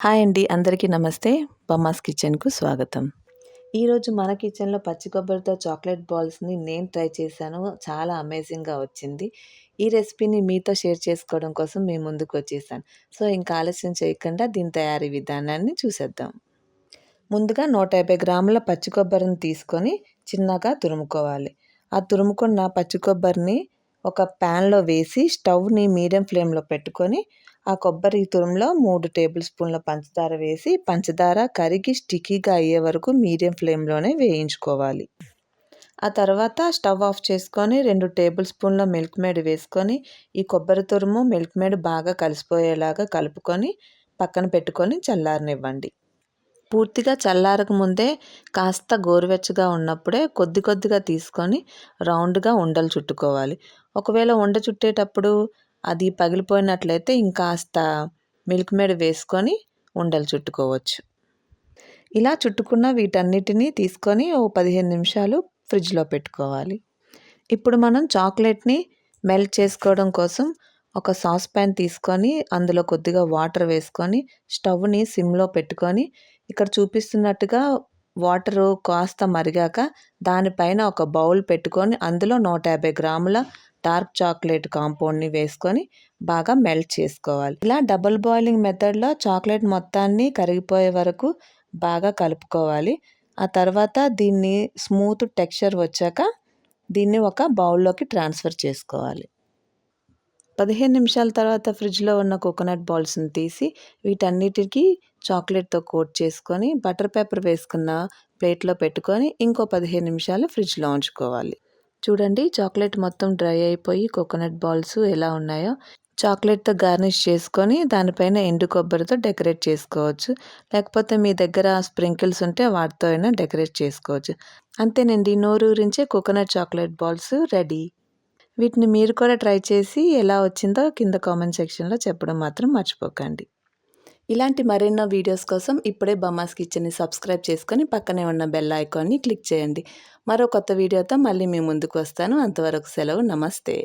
Hi అండి. అందరికీ నమస్తే. బమ్మాస్ కిచెన్‌కు స్వాగతం. ఈరోజు మన కిచెన్‌లో పచ్చి కొబ్బరితో చాక్లెట్ బాల్స్‌ని నేను ట్రై చేశాను. చాలా అమేజింగ్‌గా వచ్చింది. ఈ రెసిపీని మీతో షేర్ చేసుకోవడం కోసం మీ ముందుకొచ్చేసాను. సో, ఇంకా ఆలస్యం చేయకుండా దీని తయారీ విధానాన్ని చూసేద్దాం. ముందుగా 150 గ్రాముల పచ్చి కొబ్బరిని తీసుకొని చిన్నగా తురుముకోవాలి. ఆ తురుముకున్న పచ్చి కొబ్బరిని ఒక ప్యాన్‌లో వేసి స్టవ్‌ని మీడియం ఫ్లేమ్‌లో పెట్టుకొని ఆ కొబ్బరి తురుములో 3 టేబుల్ స్పూన్ల పంచదార వేసి పంచదార కరిగి స్టిక్కీగా అయ్యే వరకు మీడియం ఫ్లేమ్‌లోనే వేయించుకోవాలి. ఆ తర్వాత స్టవ్ ఆఫ్ చేసుకొని 2 టేబుల్ స్పూన్ల మిల్క్ మేడ్ వేసుకొని ఈ కొబ్బరి తురుము మిల్క్ మేడ్ బాగా కలిసిపోయేలాగా కలుపుకొని పక్కన పెట్టుకొని చల్లారనివ్వండి. పూర్తిగా చల్లారక ముందే కాస్త గోరువెచ్చగా ఉన్నప్పుడే కొద్ది కొద్దిగా తీసుకొని రౌండ్‌గా ఉండలు చుట్టుకోవాలి. ఒకవేళ ఉండ చుట్టేటప్పుడు అది పగిలిపోయినట్లయితే ఇంకాస్త మిల్క్ మేడ్ వేసుకొని ఉండలు చుట్టుకోవచ్చు. ఇలా చుట్టుకున్న వీటన్నిటిని తీసుకొని ఓ 15 నిమిషాలు ఫ్రిడ్జ్‌లో పెట్టుకోవాలి. ఇప్పుడు మనం చాక్లెట్‌ని మెల్ట్ చేసుకోవడం కోసం ఒక సాస్ పాన్ తీసుకొని అందులో కొద్దిగా వాటర్ వేసుకొని స్టవ్‌ని సిమ్‌లో పెట్టుకొని ఇక్కడ చూపిస్తున్నట్టుగా వాటరు కాస్త మరిగాక దానిపైన ఒక బౌల్ పెట్టుకొని అందులో 150 గ్రాముల డార్క్ చాక్లెట్ కాంపౌండ్‌ని వేసుకొని బాగా మెల్ట్ చేసుకోవాలి. ఇలా డబుల్ బాయిలింగ్ మెథడ్‌లో చాక్లెట్ మొత్తాన్ని కరిగిపోయే వరకు బాగా కలుపుకోవాలి. ఆ తర్వాత దీన్ని స్మూత్ టెక్స్చర్ వచ్చాక దీన్ని ఒక బౌల్‌లోకి ట్రాన్స్‌ఫర్ చేసుకోవాలి. 15 నిమిషాల తర్వాత ఫ్రిడ్జ్‌లో ఉన్న కోకోనట్ బాల్స్‌ని తీసి వీటన్నిటికి చాక్లెట్‌తో కోట్ చేసుకొని బటర్ పేపర్ వేసుకున్న ప్లేట్‌లో పెట్టుకొని ఇంకో 15 నిమిషాలు ఫ్రిడ్జ్‌లో ఉంచుకోవాలి. చూడండి చాక్లెట్ మొత్తం డ్రై అయిపోయి కోకోనట్ బాల్స్ ఎలా ఉన్నాయో. చాక్లెట్‌తో గార్నిష్ చేసుకొని దానిపైన ఎండు కొబ్బరితో డెకరేట్ చేసుకోవచ్చు. లేకపోతే మీ దగ్గర స్ప్రింకిల్స్ ఉంటే వాటితో అయినా డెకరేట్ చేసుకోవచ్చు. అంతేనండి, నోరూరించే కోకోనట్ చాక్లెట్ బాల్స్ రెడీ. వీటిని మీరు కూడా ట్రై చేసి ఎలా వచ్చిందో కింద కామెంట్ సెక్షన్‌లో చెప్పడం మాత్రం మర్చిపోకండి. ఇలాంటి మరెన్నో వీడియోస్ కోసం ఇప్పుడే బమ్మాస్ కిచెన్‌ని సబ్స్క్రైబ్ చేసుకొని పక్కనే ఉన్న బెల్ ఐకాన్‌ని క్లిక్ చేయండి. మరో కొత్త వీడియోతో మళ్ళీ మీ ముందుకు వస్తాను. అంతవరకు సెలవు. నమస్తే.